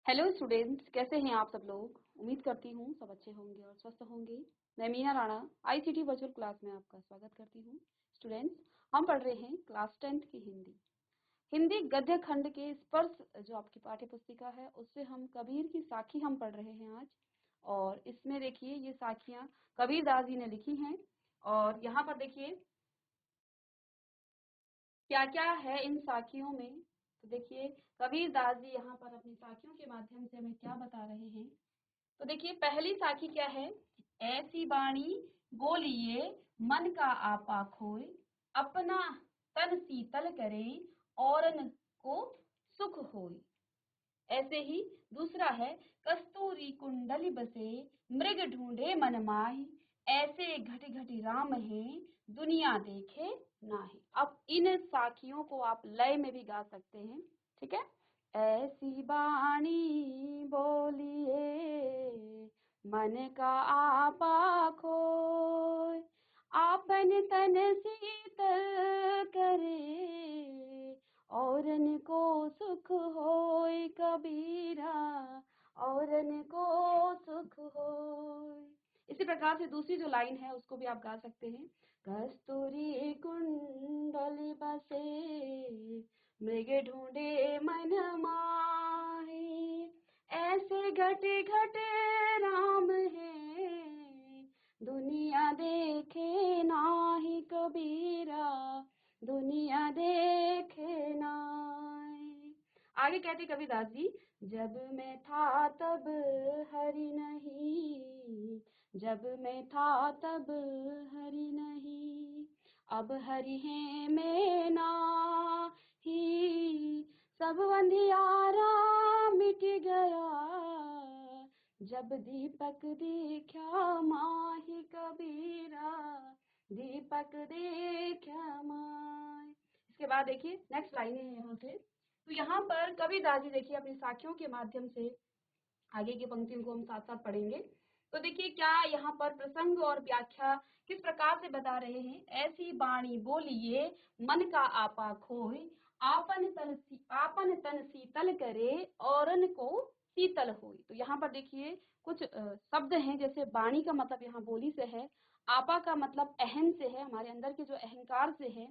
Hello students, कैसे हैं आप सब लोग। उम्मीद करती हूँ सब अच्छे होंगे और स्वस्थ होंगे। मैं Meena Rana ICT virtual class में आपका स्वागत करती हूँ। स्टूडेंट्स, हम पढ़ रहे हैं क्लास 10th की हिंदी। हिंदी गद्य खंड के स्पर्श जो आपकी पाठ्य पुस्तिका है उससे हम कबीर की साखी हम पढ़ रहे हैं आज। और इसमें देखिए ये साखियाँ कबीरदास जी ने लिखी हैं। और यहाँ पर देखिए क्या क्या है इन साखियों में। तो देखिए कबीरदास जी यहाँ पर अपनी साखियों के माध्यम से हमें क्या बता रहे हैं। तो देखिए पहली साखी क्या है। ऐसी बाणी बोलिए मन का आपा खोए, अपना तन शीतल करे औरन को सुख होए। ऐसे ही दूसरा है कस्तूरी कुंडली बसे मृग ढूंढे मन माही, ऐसे घटी घटी राम है दुनिया देखे नाही। अब इन साखियों को आप लय में भी गा सकते हैं, ठीक है। ऐसी बाणी बोलिए मन का आपा खोए, आपन तन शीतल करे औरन को सुख होय कबीरा, औरन को सुख होय। इसी प्रकार से दूसरी जो लाइन है उसको भी आप गा सकते हैं। कस्तूरी कुंडली बसे मृग ढूंढे मन माहे, ऐसे घटे घटे राम है दुनिया देखे नाही कबीरा, दुनिया देखे नाय। आगे कहते कबीरदास जी, जब मैं था तब हरि नहीं, जब मैं था तब हरि नहीं, अब हरि है मैं नाही, सब अंधियारा मिट गया, जब दीपक देखा माही कबीरा, दीपक देखा माय। इसके बाद देखिए नेक्स्ट लाइन है यहाँ से। तो यहाँ पर कबीरदास जी देखिए अपनी साखियों के माध्यम से आगे की पंक्तियों को हम साथ साथ पढ़ेंगे। तो देखिए क्या यहाँ पर प्रसंग और व्याख्या किस प्रकार से बता रहे हैं। ऐसी बाणी बोलिए मन का आपा खोए, आपन तन शीतल करे औरन को शीतल होई। तो यहाँ पर देखिए कुछ शब्द हैं, जैसे बाणी का मतलब यहाँ बोली से है, आपा का मतलब अहम से है, हमारे अंदर के जो अहंकार से है,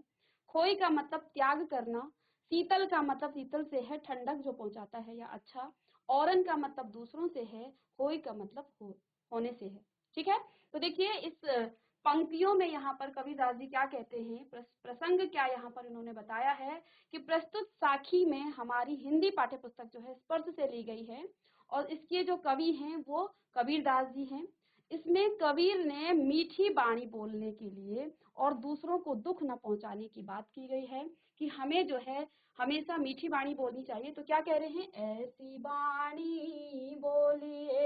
खोई का मतलब त्याग करना, शीतल का मतलब शीतल से है, ठंडक जो पहुंचाता है या अच्छा, औरन का मतलब दूसरों से है, होई का मतलब होने से है, ठीक है। तो देखिए इस पंक्तियों में यहाँ पर कबीरदास जी क्या कहते हैं, प्रसंग क्या यहाँ पर इन्होंने बताया है कि प्रस्तुत साखी में हमारी हिंदी पाठ्य पुस्तक जो है स्पर्श से ली गई है और इसके जो कवि हैं वो कबीरदास जी हैं। इसमें कबीर ने मीठी बाणी बोलने के लिए और दूसरों को दुख न पहुंचाने की बात की गई है कि हमें जो है हमेशा मीठी बाणी बोलनी चाहिए। तो क्या कह रहे हैं, ऐसी बाणी बोलिए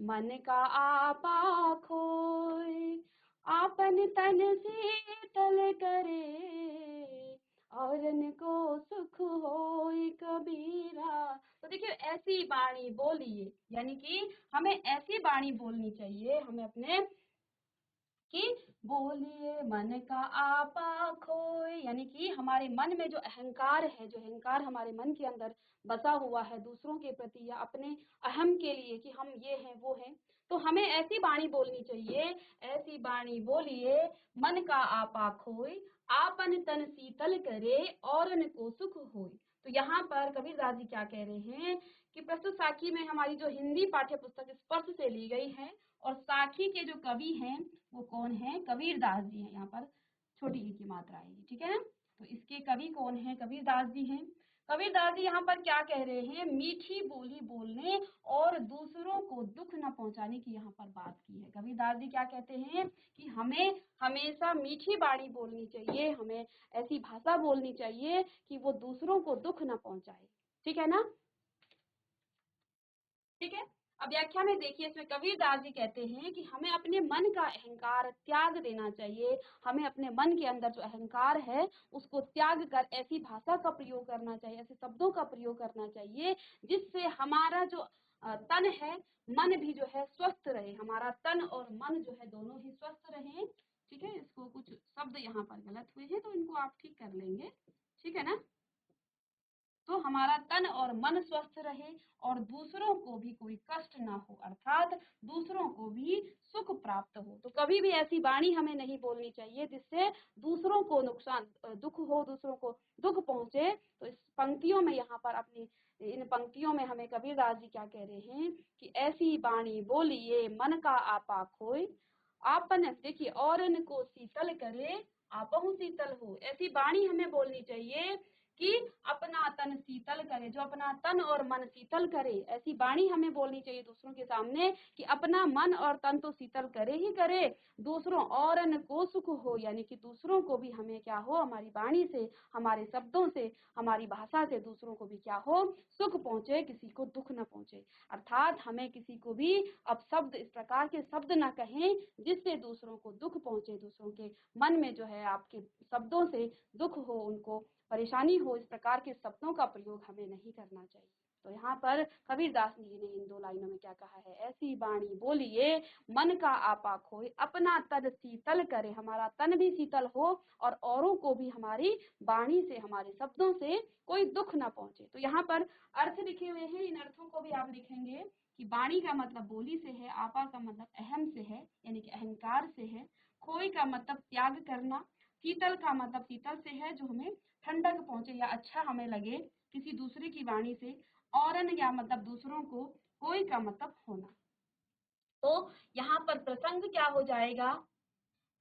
मन का आपा खोए, आपन तन शीतल करे औरन को सुख होय कबीरा। तो देखिए ऐसी बाणी बोलिए, यानी कि हमें ऐसी बाणी बोलनी चाहिए, हमें अपने कि बोलिए मन का आपा खोए, यानी कि हमारे मन में जो अहंकार है, जो अहंकार हमारे मन के अंदर बसा हुआ है दूसरों के प्रति या अपने अहम के लिए कि हम ये हैं वो हैं, तो हमें ऐसी बाणी बोलनी चाहिए। ऐसी बाणी बोलिए मन का आपा खोए, आपन तन शीतल करे औरन को सुख होए। तो यहाँ पर कबीरदास जी क्या कह रहे हैं कि प्रस्तुत साखी में हमारी जो हिंदी पाठ्य पुस्तक स्पर्श से ली गई है और साखी के जो कवि हैं वो कौन है, कबीरदास जी हैं। यहाँ पर छोटी ई की मात्रा आएगी, ठीक है ना। तो इसके कवि कौन है, कबीरदास जी हैं। कबीरदास जी यहाँ पर क्या कह रहे हैं, मीठी बोली बोलने और दूसरों को दुख न पहुंचाने की यहाँ पर बात की है। कबीरदास जी क्या कहते हैं कि हमें हमेशा मीठी बाणी बोलनी चाहिए, हमें ऐसी भाषा बोलनी चाहिए कि वो दूसरों को दुख न पहुंचाए, ठीक है ना, ठीक है। अब व्याख्या में देखिए इसमें कबीरदास जी कहते हैं कि हमें अपने मन का अहंकार त्याग देना चाहिए, हमें अपने मन के अंदर जो अहंकार है उसको त्याग कर ऐसी भाषा का प्रयोग करना चाहिए, ऐसे शब्दों का प्रयोग करना चाहिए जिससे हमारा जो तन है, मन भी जो है स्वस्थ रहे, हमारा तन और मन जो है दोनों ही स्वस्थ रहे, ठीक है। इसको कुछ शब्द यहाँ पर गलत हुए हैं तो इनको आप ठीक कर लेंगे, ठीक है ना। तो हमारा तन और मन स्वस्थ रहे और दूसरों को भी कोई कष्ट ना हो, अर्थात दूसरों को भी सुख प्राप्त हो। तो कभी भी ऐसी वाणी हमें नहीं बोलनी चाहिए जिससे दूसरों को नुकसान, दुख हो, दूसरों को दुख पहुंचे। तो इस पंक्तियों में यहाँ पर अपनी इन पंक्तियों में हमें कबीरदास जी क्या कह रहे हैं कि ऐसी वाणी बोलिए मन का आपा खोए, आपन देखिए और को शीतल करे आपहु शीतल हो। ऐसी वाणी हमें बोलनी चाहिए कि अपना तन शीतल करे, जो अपना तन और मन शीतल करे। ऐसी वाणी हमें बोलनी चाहिए दूसरों के सामने कि अपना मन और तन तो शीतल करे ही करे, दूसरों और को सुख हो, यानी कि दूसरों को भी हमें क्या हो, हमारी वाणी से, हमारे शब्दों से, हमारी भाषा से दूसरों को भी क्या हो, सुख पहुंचे, किसी को दुख न पहुंचे। अर्थात हमें किसी को भी अपशब्द, इस प्रकार के शब्द न कहें जिससे दूसरों को दुख पहुंचे, दूसरों के मन में जो है आपके शब्दों से दुख हो, उनको परेशानी हो, इस प्रकार के शब्दों का प्रयोग हमें नहीं करना चाहिए। तो यहाँ पर कबीरदास जी ने इन 2 लाइनों में क्या कहा है, ऐसी वाणी बोलिए मन का आपा खोए, अपना तन शीतल करे, हमारा तन भी शीतल हो और औरों को भी हमारी वाणी से, हमारे शब्दों से कोई दुख ना पहुंचे। तो यहाँ पर अर्थ लिखे हुए हैं, इन अर्थों को भी आप लिखेंगे कि वाणी का मतलब बोली से है, आपा का मतलब अहम से है, यानी कि अहंकार से है, खोई का मतलब त्याग करना, शीतल का मतलब शीतल से है, जो हमें ठंडक पहुंचे या अच्छा हमें लगे किसी दूसरे की वाणी से, औरन या मतलब दूसरों को, कोई का मतलब होना। तो यहाँ पर प्रसंग क्या हो जाएगा,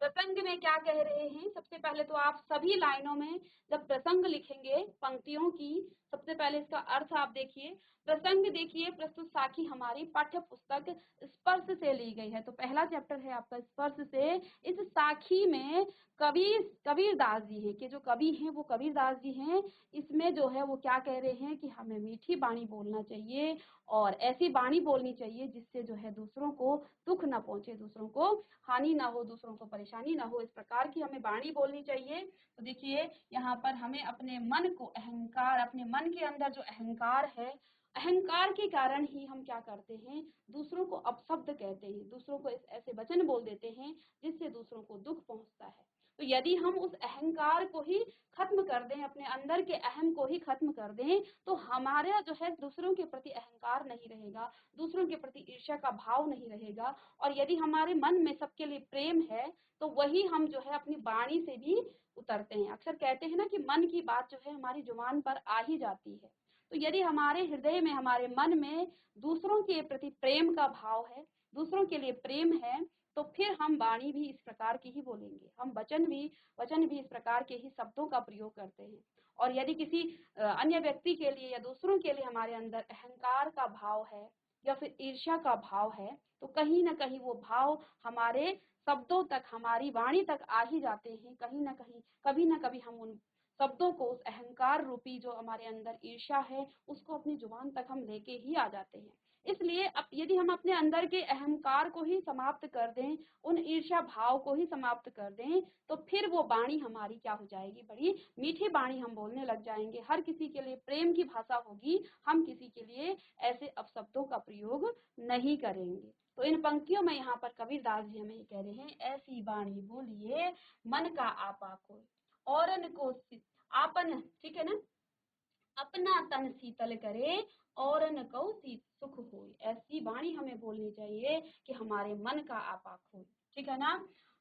प्रसंग में क्या कह रहे हैं, सबसे पहले तो आप सभी लाइनों में जब प्रसंग लिखेंगे पंक्तियों की, सबसे पहले इसका अर्थ आप देखिए। प्रसंग देखिए, प्रस्तुत साखी हमारी पाठ्य पुस्तक स्पर्श से ली गई है। तो पहला चैप्टर है आपका स्पर्श से। इस साखी में कबीरदास जी हैं, कि जो कवि हैं वो कबीरदास जी हैं। इसमें जो है वो क्या कह रहे हैं कि हमें मीठी वाणी बोलना चाहिए और ऐसी वाणी बोलनी चाहिए जिससे जो है दूसरों को दुख न पहुंचे, दूसरों को हानि ना हो, दूसरों को परेशानी ना हो, इस प्रकार की हमें वाणी बोलनी चाहिए। तो देखिए यहाँ पर हमें अपने मन को, अहंकार, अपने मन के अंदर जो अहंकार है, अहंकार के कारण ही हम क्या करते हैं, दूसरों को अपशब्द कहते हैं, दूसरों को ऐसे वचन बोल देते हैं जिससे दूसरों को दुख पहुंचता है। तो यदि हम उस अहंकार को ही खत्म कर दें, अपने अंदर के अहम को ही खत्म कर दें, तो हमारा जो है दूसरों के प्रति अहंकार नहीं रहेगा, दूसरों के प्रति ईर्ष्या का भाव नहीं रहेगा। और यदि हमारे मन में सबके लिए प्रेम है तो वही हम जो है अपनी वाणी से भी उतरते हैं। अक्सर कहते हैं ना कि मन की बात जो है हमारी जुबान पर आ ही जाती है। तो यदि हमारे हृदय में, हमारे मन में दूसरों के प्रति प्रेम का भाव है, दूसरों के लिए प्रेम है, तो फिर हम वाणी भी इस प्रकार की ही बोलेंगे, हम वचन भी इस प्रकार के ही शब्दों का प्रयोग करते हैं। और यदि किसी अन्य व्यक्ति के लिए या दूसरों के लिए हमारे अंदर अहंकार का भाव है या फिर ईर्ष्या का भाव है, तो कहीं ना कहीं वो भाव हमारे शब्दों तक, हमारी वाणी तक आ ही जाते हैं। कहीं ना कहीं, कभी ना कभी हम उन शब्दों को, उस अहंकार रूपी जो हमारे अंदर ईर्ष्या है, उसको अपनी जुबान तक हम लेके ही आ जाते हैं। इसलिए अब यदि हम अपने अंदर के अहंकार को ही समाप्त कर दें, उन ईर्ष्या भाव को ही समाप्त कर दें, तो फिर वो वाणी हमारी क्या हो जाएगी, बड़ी मीठी वाणी हम बोलने लग जाएंगे। हर किसी के लिए प्रेम की भाषा होगी, हम किसी के लिए ऐसे अपशब्दों का प्रयोग नहीं करेंगे। तो इन पंक्तियों में यहाँ पर कबीरदास जी हमें कह रहे हैं, ऐसी वाणी बोलिए मन का आपा को, औरन को आपन, ठीक है ना, अपना तन शीतल करे औरन को सुख होए। ऐसी वाणी हमें बोलनी चाहिए कि हमारे मन का आपा खोए, ठीक है ना,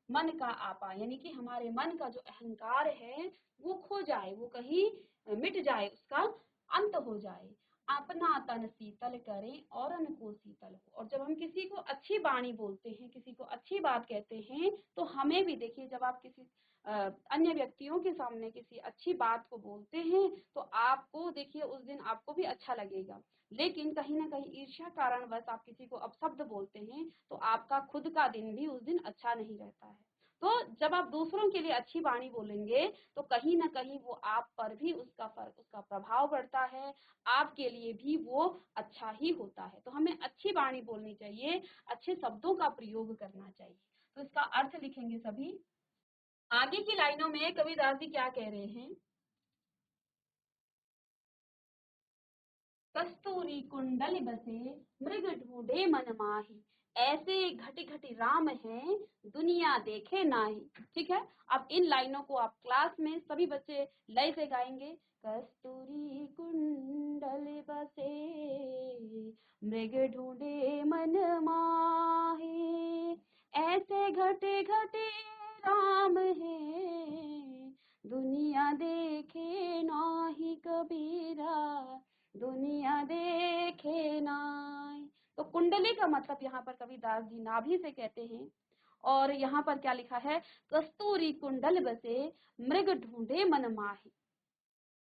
मन का आपा यानी कि हमारे मन का जो अहंकार है वो खो जाए, वो कहीं मिट जाए, उसका अंत हो जाए। अपना तन शीतल करें औरन को शीतल हो। और जब हम किसी को अच्छी वाणी बोलते हैं, किसी को अच्छी बात कहते हैं, तो हमें भी देखिए, जब आप किसी अन्य व्यक्तियों के सामने किसी अच्छी बात को बोलते हैं तो आपको देखिए उस दिन आपको भी अच्छा लगेगा। लेकिन कहीं ना कहीं ईर्ष्या कारणवश आप किसी को अपशब्द बोलते हैं तो आपका खुद का दिन भी उस दिन अच्छा नहीं रहता है। तो जब आप दूसरों के लिए अच्छी वाणी बोलेंगे तो कहीं ना कहीं वो आप पर भी उसका प्रभाव पड़ता है, आपके लिए भी वो अच्छा ही होता है। तो हमें अच्छी वाणी बोलनी चाहिए, अच्छे शब्दों का प्रयोग करना चाहिए। तो इसका अर्थ लिखेंगे सभी। आगे की लाइनों में कबीरदास जी क्या कह रहे हैं, कस्तूरी कुंडल बसे मृग ढूंढे मन माही, ऐसे घटी घटी राम है दुनिया देखे नाही। ठीक है, अब इन लाइनों को आप क्लास में सभी बच्चे लय से गाएंगे। कस्तूरी कुंडल बसे, मृग ढूंढे मन माहे, ऐसे घटे घटे राम है, दुनिया देखे नाही कबीरा, दुनिया देखे नाई। तो कुंडली का मतलब यहाँ पर कबीरदास जी नाभि से कहते हैं। और यहाँ पर क्या लिखा है, कस्तूरी कुंडल बसे, मृग ढूंढे मन माही।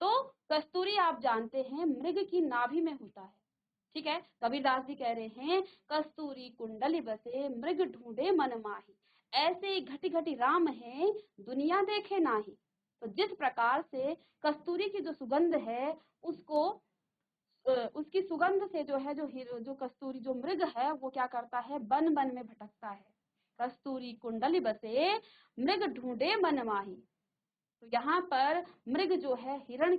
तो कस्तूरी आप जानते हैं मृग की नाभि में होता है, ठीक है। कबीरदास जी कह रहे हैं कस्तूरी कुंडली बसे, मृग ढूंढे मन माही, ऐसे घटी घटी राम है, दुनिया देखे नाही। तो जिस प्रकार से कस्तूरी की जो सुगंध है उसको उसकी सुगंध से जो है जो कस्तूरी जो मृग है वो क्या करता है, वन वन में भटकता है। कस्तूरी कुंडली बसे, मृग ढूंढे मन माही। तो यहाँ पर मृग जो है, हिरण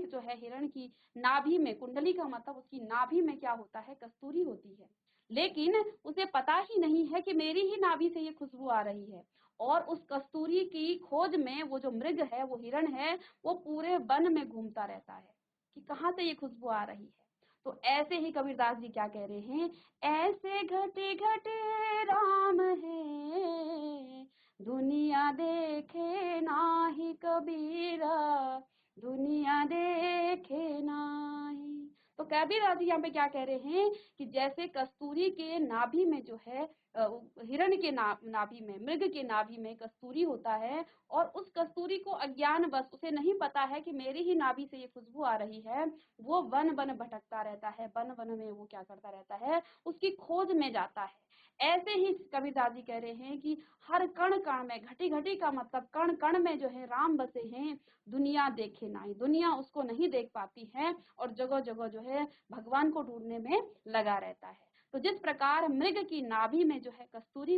की नाभि में, कुंडली का मतलब उसकी नाभि में क्या होता है, कस्तूरी होती है। लेकिन उसे पता ही नहीं है कि मेरी ही नाभि से ये खुशबू आ रही है। और उस कस्तूरी की खोज में वो जो मृग है, वो हिरण है, वो पूरे वन में घूमता रहता है कि कहाँ से ये खुशबू आ रही है। तो ऐसे ही कबीरदास जी क्या कह रहे हैं, ऐसे घटे घटे राम है, दुनिया देखे नाही कबीरा, दुनिया देखे नाही। तो कबीरदास जी यहाँ पे क्या कह रहे हैं कि जैसे कस्तूरी के नाभि में जो है, हिरण के नाभि में, मृग के नाभि में कस्तूरी होता है, और उस कस्तूरी को अज्ञानवश, उसे नहीं पता है कि मेरी ही नाभि से ये खुशबू आ रही है, वो वन वन भटकता रहता है, वन वन में वो क्या करता रहता है, उसकी खोज में जाता है। ऐसे ही कबीरदास जी कह रहे हैं कि हर कण कण में, घटी घटी का मतलब कण कण में जो है राम बसे हैं, दुनिया देखे नाई, दुनिया उसको नहीं देख पाती है और जगह जगह जो है भगवान को ढूंढने में लगा रहता है। तो जिस प्रकार मृग की नाभि में जो है कस्तूरी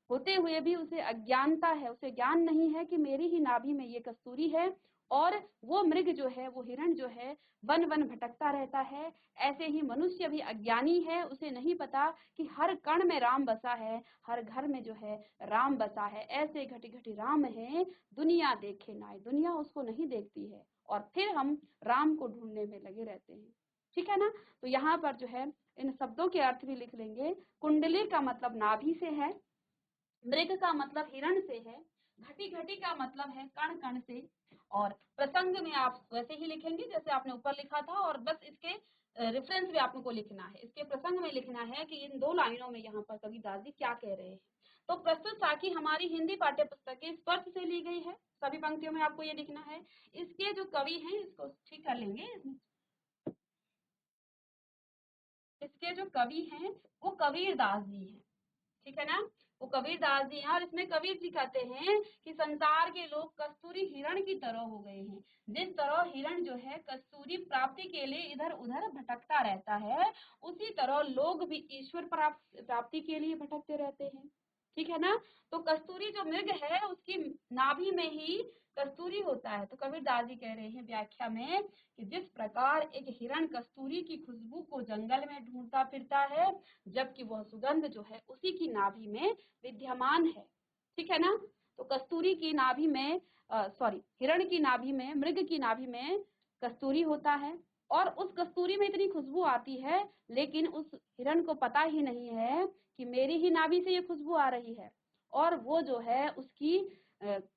होते हुए भी उसे अज्ञानता है, उसे ज्ञान नहीं है कि मेरी ही नाभि में ये कस्तूरी है, और वो मृग जो है, वो हिरण जो है वन वन भटकता रहता है, ऐसे ही मनुष्य भी अज्ञानी है, उसे नहीं पता कि हर कण में राम बसा है, हर घर में जो है राम बसा है। ऐसे घटी घटी राम है, दुनिया देखे नाई, दुनिया उसको नहीं देखती है, और फिर हम राम को ढूंढने में लगे रहते हैं, ठीक है ना। तो यहाँ पर जो है इन शब्दों के अर्थ भी लिख लेंगे। कुंडली का मतलब नाभि से है, मृग का मतलब हिरण से है, घटी घटी का मतलब है कण कण से, और प्रसंग में आप वैसे ही लिखेंगे जैसे आपने ऊपर लिखा था, और बस इसके रेफरेंस भी आपको लिखना है, इसके प्रसंग में लिखना है कि इन दो लाइनों में यहाँ पर कबीरदास जी क्या कह रहे हैं। तो प्रस्तुत साखी हमारी हिंदी पाठ्य पुस्तक के स्पर्श से ली गई है, सभी पंक्तियों में आपको ये लिखना है। इसके जो कवि हैं, इसको ठीक कर लेंगे, इसके जो कवि हैं वो कबीरदास जी हैं, ठीक है ना। वो कबीरदास जी हैं, और इसमें कबीर जी कहते हैं कि संसार के लोग कस्तूरी हिरण की तरह हो गए हैं। जिस तरह हिरण जो है कस्तूरी प्राप्ति के लिए इधर उधर भटकता रहता है, उसी तरह लोग भी ईश्वर प्राप्ति के लिए भटकते रहते हैं, ठीक है ना। तो कस्तूरी जो मृग है उसकी नाभि में ही कस्तूरी होता है। तो कबीरदास जी कह रहे हैं व्याख्या में कि जिस प्रकार एक हिरण कस्तूरी की खुशबू को जंगल में ढूंढता फिरता है, जबकि वह सुगंध जो है उसी की नाभि में विद्यमान है, ठीक है ना। तो कस्तूरी की नाभि में हिरण की नाभि में, मृग की नाभि में कस्तूरी होता है, और उस कस्तूरी में इतनी खुशबू आती है, लेकिन उस हिरण को पता ही नहीं है कि मेरी ही नाभि से ये खुशबू आ रही है, और वो जो है उसकी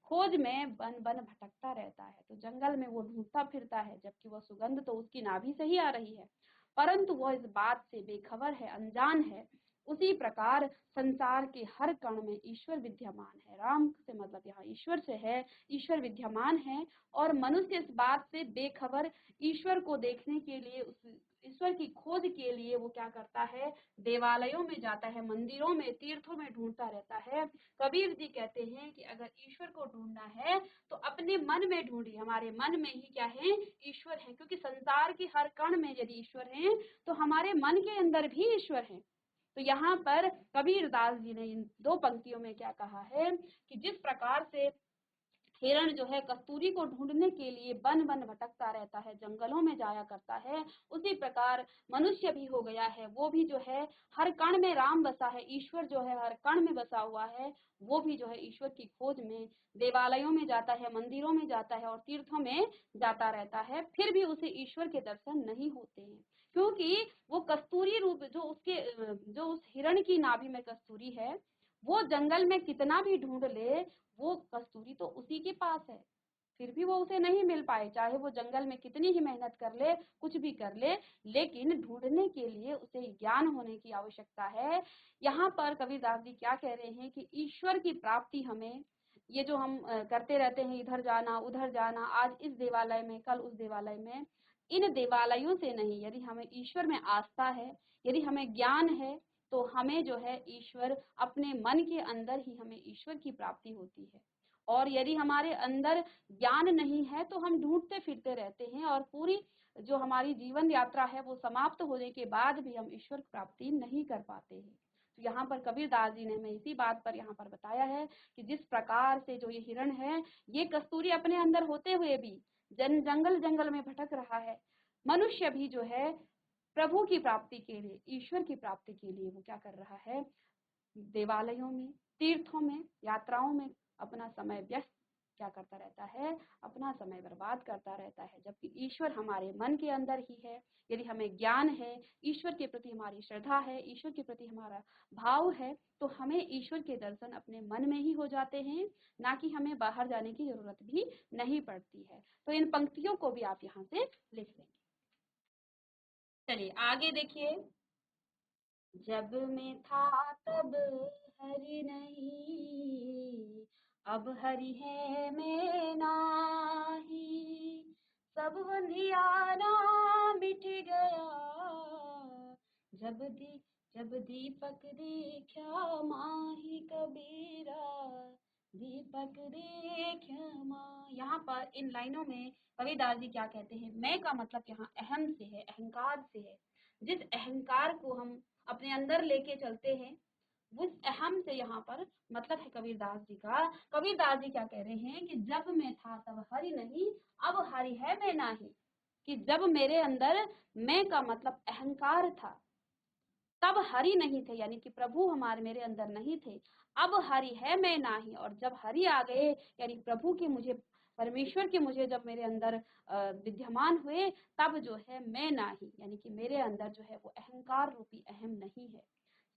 खोज में वन वन भटकता रहता है। तो जंगल में वो ढूंढता फिरता है, जबकि वह सुगंध तो उसकी नाभि से ही आ रही है, परंतु वह इस बात से बेखबर है, अनजान है। उसी प्रकार संसार के हर कण में ईश्वर विद्यमान है। राम से मतलब यहाँ ईश्वर से है, ईश्वर विद्यमान है, और मनुष्य इस बात से बेखबर ईश्वर को देखने के लिए, उस ईश्वर की खोज के लिए वो क्या करता है, देवालयों में जाता है, मंदिरों में, तीर्थों में ढूंढता रहता है। कबीर जी कहते हैं कि अगर ईश्वर को ढूंढना है तो अपने मन में ढूंढिए, हमारे मन में ही क्या है, ईश्वर है, क्योंकि संसार के हर कण में यदि ईश्वर है तो हमारे मन के अंदर भी ईश्वर है। तो यहाँ पर कबीरदास जी ने इन दो पंक्तियों में क्या कहा है कि जिस प्रकार से हिरण जो है कस्तूरी को ढूंढने के लिए वन वन भटकता रहता है, जंगलों में जाया करता है, उसी प्रकार मनुष्य भी हो गया है। वो भी जो है हर कण में राम बसा है, ईश्वर जो है हर कण में बसा हुआ है। वो भी जो है ईश्वर की खोज में देवालयों में जाता है, मंदिरों में जाता है और तीर्थों में जाता रहता है, फिर भी उसे ईश्वर के दर्शन नहीं होते हैं, क्योंकि वो कस्तूरी रूप जो उस हिरण की नाभि में कस्तूरी है, वो जंगल में कितना भी ढूंढ ले, वो कस्तूरी तो उसी के पास है, फिर भी वो उसे नहीं मिल पाए, चाहे वो जंगल में कितनी ही मेहनत कर ले, कुछ भी कर ले, लेकिन ढूंढने के लिए उसे ज्ञान होने की आवश्यकता है। यहाँ पर कबीरदास जी क्या कह रहे हैं कि ईश्वर की प्राप्ति हमें, ये जो हम करते रहते हैं, इधर जाना उधर जाना, आज इस देवालय में कल उस देवालय में, इन देवालयों से नहीं, यदि हमें ईश्वर में आस्था है, यदि हमें ज्ञान है, तो हमें जो है ईश्वर अपने मन के अंदर ही हमें ईश्वर की प्राप्ति होती है। और यदि हमारे अंदर ज्ञान नहीं है तो हम ढूंढते फिरते रहते हैं, और पूरी जो हमारी जीवन यात्रा है वो समाप्त होने के बाद भी हम ईश्वर की प्राप्ति नहीं कर पाते हैं। तो यहाँ पर कबीरदास जी ने हमें इसी बात पर यहाँ पर बताया है कि जिस प्रकार से जो ये हिरण है, ये कस्तूरी अपने अंदर होते हुए भी जंगल जंगल में भटक रहा है, मनुष्य भी जो है प्रभु की प्राप्ति के लिए, ईश्वर की प्राप्ति के लिए वो क्या कर रहा है, देवालयों में, तीर्थों में, यात्राओं में अपना समय व्यस्त क्या करता रहता है, अपना समय बर्बाद करता रहता है। जबकि ईश्वर हमारे मन के अंदर ही है। यदि हमें ज्ञान है, ईश्वर के प्रति हमारी श्रद्धा है, ईश्वर के प्रति हमारा भाव है, तो हमें ईश्वर के दर्शन अपने मन में ही हो जाते हैं, ना कि हमें बाहर जाने की जरूरत भी नहीं पड़ती है। तो इन पंक्तियों को भी आप यहाँ से लिख लेंगे। चलिए आगे देखिए। जब मैं था तब हरि नहीं, अब हरि है मैं नाही, सब अंधियारा मिट गया, जब दी जब दीपक देखा माही कबीरा, दीपक देखा माँ। यहाँ पर इन लाइनों में कबीरदास जी क्या कहते हैं, मैं का मतलब यहाँ अहम से है, अहंकार से है। जिस अहंकार को हम अपने अंदर लेके चलते हैं, उस अहम से यहाँ पर मतलब है कबीरदास जी का। कबीरदास जी क्या कह रहे हैं कि जब मैं था तब हरि नहीं, अब हरि है मैं नाही। कि जब मेरे अंदर मैं का मतलब अहंकार था, तब हरि नहीं थे, यानी कि प्रभु हमारे मेरे अंदर नहीं थे। अब हरि है मैं नाही, और जब हरि आ गए, यानी प्रभु के मुझे, परमेश्वर के मुझे जब मेरे अंदर विद्यमान हुए, तब जो है मैं नाही, यानी कि मेरे अंदर जो है वो अहंकार रूपी अहम नहीं है।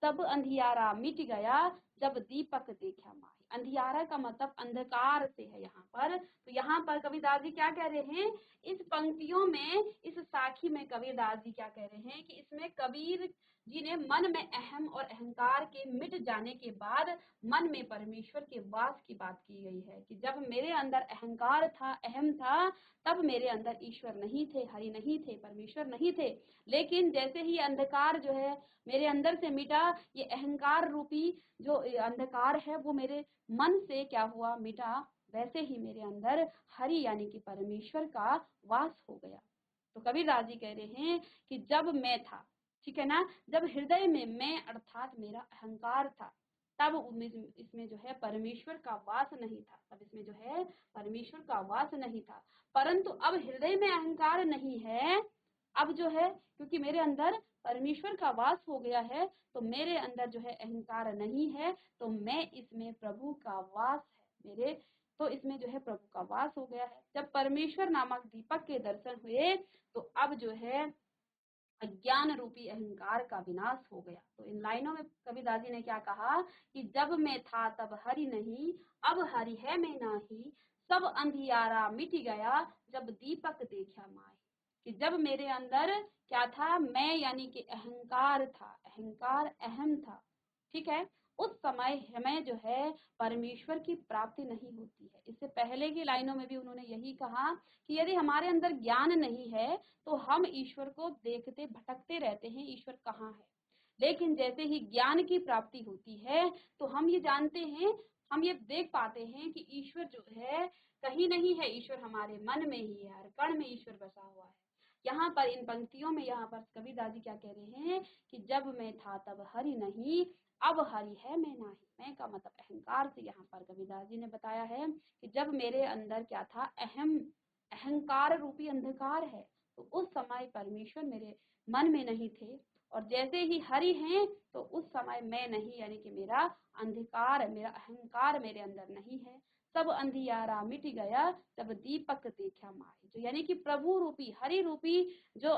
सब अंधियारा मिट गया, जब दीपक देखा माही। अंधियारा का मतलब अंधकार से है यहाँ पर। तो यहाँ पर कबीरदास जी क्या कह रहे हैं, इस पंक्तियों में, इस साखी में कबीरदास जी क्या कह रहे हैं कि इसमें कबीर जी ने मन में अहम और अहंकार के मिट जाने के बाद मन में परमेश्वर के वास की बात की गई है। कि जब मेरे अंदर अहंकार था, अहम था, तब मेरे अंदर ईश्वर नहीं थे, हरि नहीं थे, परमेश्वर नहीं थे। लेकिन जैसे ही अंधकार जो है मेरे अंदर से मिटा, ये अहंकार रूपी जो अंधकार है वो मेरे मन से क्या हुआ, मिटा, वैसे ही मेरे अंदर हरि यानी कि परमेश्वर का वास हो गया। तो कबीरदास जी कह रहे हैं कि जब मैं था, ठीक है ना, जब हृदय में मैं अर्थात मेरा अहंकार था, तब इसमें जो है परमेश्वर का वास नहीं था, तब इसमें जो है परमेश्वर का वास नहीं था। परंतु अब हृदय में अहंकार नहीं है, अब जो है क्योंकि मेरे अंदर परमेश्वर का वास हो गया है, तो मेरे अंदर जो है अहंकार नहीं है, तो मैं इसमें प्रभु का वास है मेरे, तो इसमें जो है प्रभु का वास हो गया है। जब परमेश्वर नामक दीपक के दर्शन हुए, तो अब जो है अज्ञान रूपी अहंकार का विनाश हो गया। तो इन लाइनों में कबीरदास जी ने क्या कहा कि जब मैं था तब हरि नहीं, अब हरि है मैं नाही, सब अंधियारा मिट गया, जब दीपक देखा माही। कि जब मेरे अंदर क्या था, मैं यानी कि अहंकार था, अहंकार अहम था, ठीक है, उस समय हमें जो है परमेश्वर की प्राप्ति नहीं होती है। इससे पहले की लाइनों में भी उन्होंने यही कहा कि यदि हमारे अंदर ज्ञान नहीं है तो हम ईश्वर को देखते भटकते रहते हैं, ईश्वर कहाँ है। लेकिन जैसे ही ज्ञान की प्राप्ति होती है तो हम ये जानते हैं, हम ये देख पाते हैं कि ईश्वर जो है कहीं नहीं है, ईश्वर हमारे मन में ही है, हर कण में ईश्वर बसा हुआ है। यहाँ पर इन पंक्तियों में यहाँ पर कबीरदास जी क्या कह रहे हैं कि जब मैं था तब हरि नहीं, अब हरि है मैं नाही। मैं का मतलब अहंकार से यहाँ पर कबीरदास जी ने बताया है कि जब मेरे अंदर क्या था, अहंकार रूपी अंधकार है, तो उस समय परमेश्वर मेरे मन में नहीं थे, और जैसे ही हरि हैं तो उस समय मैं नहीं, यानी कि मेरा अंधकार, मेरा अहंकार मेरे अंदर नहीं है। सब अंधियारा मिट गया जब दीपक देखा माही। जो यानी कि प्रभु रूपी, हरि रूपी, जो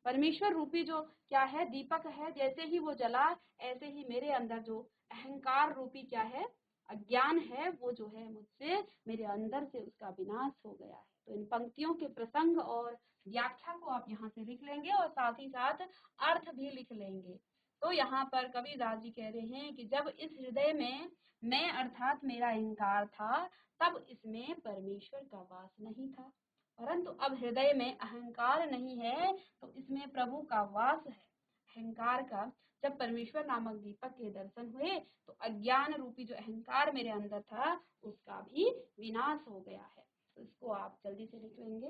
परमेश्वर रूपी जो क्या है, दीपक है, जैसे ही वो जला, ऐसे ही मेरे अंदर जो अहंकार रूपी क्या है, अज्ञान है, वो जो है मुझसे, मेरे अंदर से उसका विनाश हो गया है। तो इन पंक्तियों के प्रसंग और व्याख्या को आप यहाँ से लिख लेंगे और साथ ही साथ अर्थ भी लिख लेंगे। तो यहाँ पर कबीरदास जी कह रहे हैं कि जब इस हृदय में मैं अर्थात मेरा अहंकार था, तब इसमें परमेश्वर का वास नहीं था, परंतु अब हृदय में अहंकार नहीं है तो इसमें प्रभु का वास है। अहंकार का जब परमेश्वर नामक दीपक के दर्शन हुए तो अज्ञान रूपी जो अहंकार मेरे अंदर था उसका भी विनाश हो गया है। तो इसको आप जल्दी से लिख लेंगे।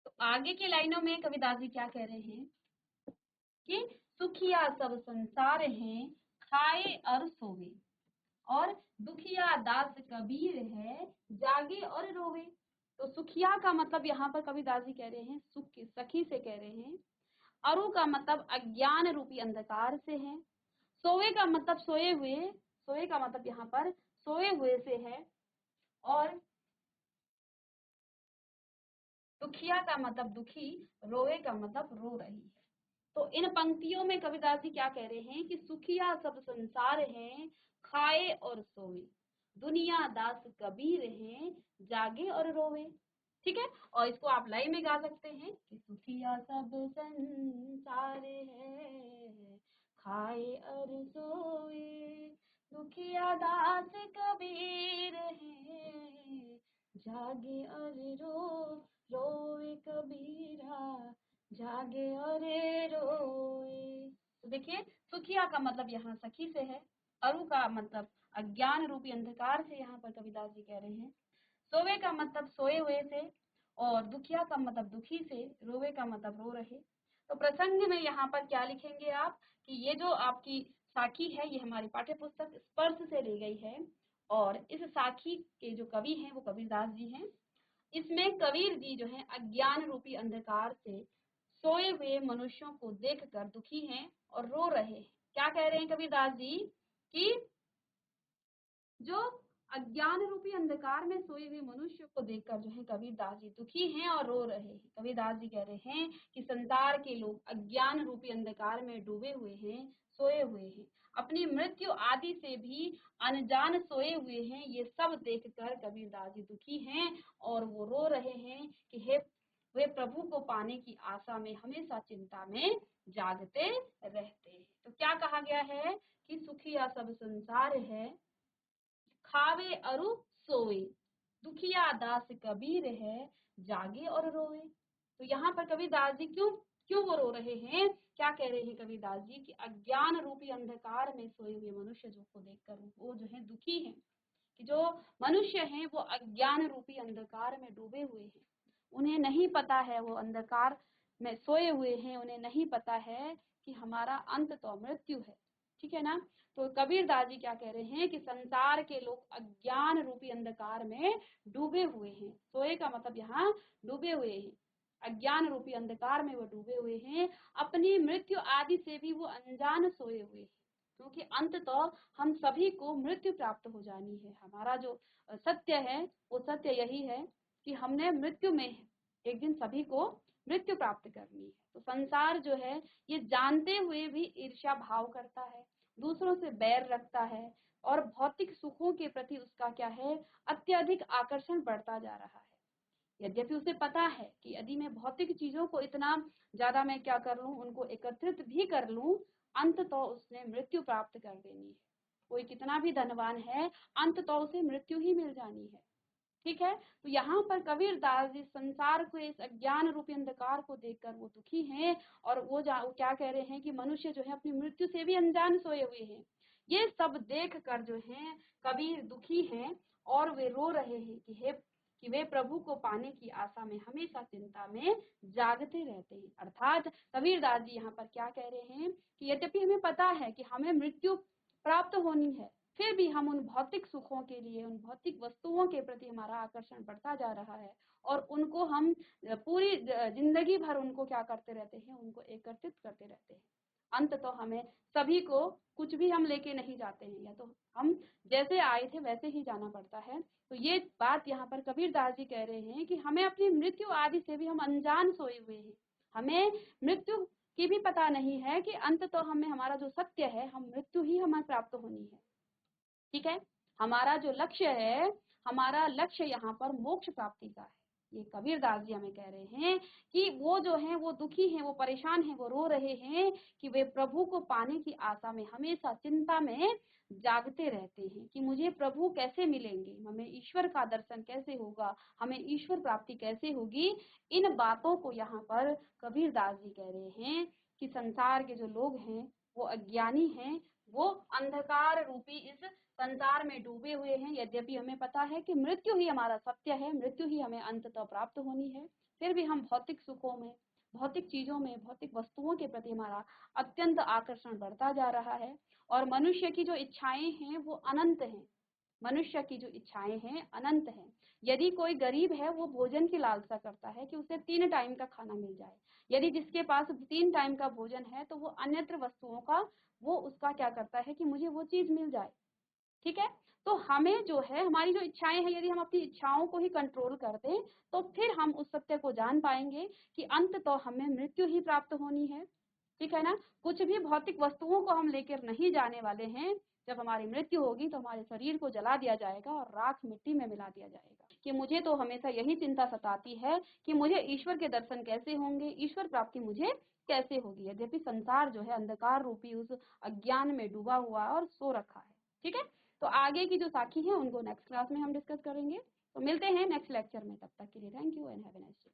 तो आगे के लाइनों में कबीरदास जी क्या कह रहे हैं कि सुखिया सब संसार हैं, खाए और सोवे, और दुखिया दास कबीर है, जागे और रोवे। तो सुखिया का मतलब यहाँ पर कबीरदास जी कह रहे हैं सुख की सखी से कह रहे हैं। अरु का मतलब अज्ञान रूपी अंधकार से है। सोए का मतलब सोए हुए, सोए का मतलब यहाँ पर सोए हुए से है। और दुखिया का मतलब दुखी, रोए का मतलब रो रही है। तो इन पंक्तियों में कबीरदास जी क्या कह रहे हैं कि सुखिया सब संसार हैं, खाए और सोए, दुनिया दास कबीर हैं, जागे और रोवे। ठीक है, और इसको आप लाइन में गा सकते हैं कि सुखिया सब संसार है, खाए और सोए, दुखिया दास कबीर है, जागे और रोवे कबीरा, जागे और रोए। तो देखिए सुखिया का मतलब यहाँ सखी से है, अरु का मतलब अज्ञान रूपी अंधकार से यहाँ पर कबीरदास जी कह रहे हैं। सोवे का मतलब सोए हुए से, और दुखिया का मतलब दुखी से, रोवे का मतलब रो रहे। तो प्रसंग में यहाँ पर क्या लिखेंगे आप कि ये जो आपकी साखी है ये हमारी पाठ्य पुस्तक स्पर्श से ली गई है, और इस साखी के जो कवि हैं वो कबीरदास जी हैं। इसमें कबीर जी जो है अज्ञान रूपी अंधकार से सोए हुए मनुष्यों को देखकर दुखी हैं और रो रहे हैं। क्या कह रहे हैं कबीरदास जी कि जो अज्ञान रूपी अंधकार में सोए हुए मनुष्य को देखकर जो है कबीरदास जी दुखी हैं और रो रहे हैं। कबीरदास जी कह रहे हैं कि संसार के लोग अज्ञान रूपी अंधकार में डूबे हुए हैं, सोए हुए हैं, अपनी मृत्यु आदि से भी अनजान सोए हुए हैं। ये सब देखकर कबीरदास जी दुखी हैं और वो रो रहे हैं कि हे वे प्रभु को पाने की आशा में हमेशा चिंता में जागते रहते हैं। तो क्या कहा गया है कि सुखिया सब संसार है, खावे अरु सोए, दुखिया दास कबीर है, जागे और रोए। तो यहाँ पर कबीरदास जी क्यों क्यों वो रो रहे हैं, क्या कह रहे हैं कबीरदास जी कि अज्ञान रूपी अंधकार में सोए हुए मनुष्य जो को देखकर वो जो है दुखी हैं, कि जो मनुष्य हैं वो अज्ञान रूपी अंधकार में डूबे हुए हैं, उन्हें नहीं पता है, वो अंधकार में सोए हुए हैं, उन्हें नहीं पता है कि हमारा अंत तो मृत्यु है। ठीक है ना। तो कबीरदास जी क्या कह रहे हैं कि संसार के लोग अज्ञान रूपी अंधकार में डूबे हुए हैं। सोए का मतलब यहाँ डूबे हुए हैं, अज्ञान रूपी अंधकार में वो डूबे हुए हैं, अपनी मृत्यु आदि से भी वो अनजान सोए हुए हैं, क्योंकि अंत तो हम सभी को मृत्यु प्राप्त हो जानी है। हमारा जो सत्य है वो सत्य यही है कि हमने मृत्यु में एक दिन सभी को मृत्यु प्राप्त करनी है। तो संसार जो है ये जानते हुए भी ईर्ष्या भाव करता है, दूसरों से बैर रखता है, और भौतिक सुखों के प्रति उसका क्या है, अत्यधिक आकर्षण बढ़ता जा रहा है। यद्यपि उसे पता है कि यदि मैं भौतिक चीजों को इतना ज्यादा मैं क्या कर लूं, उनको एकत्रित भी कर लूं, अंत तो उसने मृत्यु प्राप्त कर देनी है। कोई कितना भी धनवान है, अंत तो उसे मृत्यु ही मिल जानी है। ठीक है। तो यहाँ पर कबीरदास जी संसार को, इस अज्ञान रूपी अंधकार को देखकर वो दुखी हैं, और वो क्या कह रहे हैं कि मनुष्य जो है अपनी मृत्यु से भी अनजान सोए हुए हैं। ये सब देख कर जो है कबीर दुखी हैं और वे रो रहे हैं कि कि वे प्रभु को पाने की आशा में हमेशा चिंता में जागते रहते हैं। अर्थात कबीरदास जी यहाँ पर क्या कह रहे हैं कि यद्यपि हमें पता है कि हमें मृत्यु प्राप्त होनी है, फिर भी हम उन भौतिक सुखों के लिए, उन भौतिक वस्तुओं के प्रति हमारा आकर्षण बढ़ता जा रहा है और उनको हम पूरी जिंदगी भर उनको क्या करते रहते हैं, उनको एकत्रित करते रहते हैं। अंत तो हमें सभी को कुछ भी हम लेके नहीं जाते हैं, या तो हम जैसे आए थे वैसे ही जाना पड़ता है। तो ये बात यहाँ पर कबीरदास जी कह रहे हैं कि हमें अपनी मृत्यु आदि से भी हम अनजान सोए हुए हैं। हमें मृत्यु की भी पता नहीं है कि अंत तो हमें, हमारा जो सत्य है, हम मृत्यु ही हमें प्राप्त होनी है। ठीक है, हमारा जो लक्ष्य है, हमारा लक्ष्य यहाँ पर मोक्ष प्राप्ति का है। ये कबीरदास जी हमें कह रहे हैं कि वो जो हैं वो दुखी हैं, वो परेशान हैं, वो रो रहे हैं कि वे प्रभु को पाने की आशा में हमेशा चिंता में जागते रहते हैं कि मुझे प्रभु कैसे मिलेंगे, हमें ईश्वर का दर्शन कैसे होगा, हमें ईश्वर प्राप्ति कैसे होगी। इन बातों को यहाँ पर कबीरदास जी कह रहे हैं कि संसार के जो लोग हैं वो अज्ञानी हैं, वो अंधकार रूपी इस संसार में डूबे हुए हैं। यद्यपि हमें पता है कि मृत्यु ही हमारा सत्य है, मृत्यु ही हमें अंततः प्राप्त होनी है, फिर भी हम भौतिक सुखों में, भौतिक चीजों में, भौतिक वस्तुओं के प्रति हमारा अत्यंत आकर्षण बढ़ता जा रहा है। और मनुष्य की जो इच्छाएं हैं वो अनंत हैं, मनुष्य की जो इच्छाएं हैं अनंत हैं। यदि कोई गरीब है वो भोजन की लालसा करता है कि उसे 3 टाइम का खाना मिल जाए। यदि जिसके पास 3 टाइम का भोजन है तो वो अन्यत्र वस्तुओं का, वो उसका क्या करता है कि मुझे वो चीज मिल जाए। ठीक है, तो हमें जो है, हमारी जो इच्छाएं हैं, यदि हम अपनी इच्छाओं को ही कंट्रोल कर दें तो फिर हम उस सत्य को जान पाएंगे कि अंत तो हमें मृत्यु ही प्राप्त होनी है। ठीक है ना, कुछ भी भौतिक वस्तुओं को हम लेकर नहीं जाने वाले हैं। जब हमारी मृत्यु होगी तो हमारे शरीर को जला दिया जाएगा और राख मिट्टी में मिला दिया जाएगा। कि मुझे तो हमेशा यही चिंता सताती है कि मुझे ईश्वर के दर्शन कैसे होंगे, ईश्वर प्राप्ति मुझे कैसे होगी, यद्यपि संसार जो है अंधकार रूपी उस अज्ञान में डूबा हुआ और सो रखा है। ठीक है, तो आगे की जो साखी है उनको नेक्स्ट क्लास में हम डिस्कस करेंगे। तो मिलते हैं नेक्स्ट लेक्चर में, तब तक के लिए thank you and have a nice day.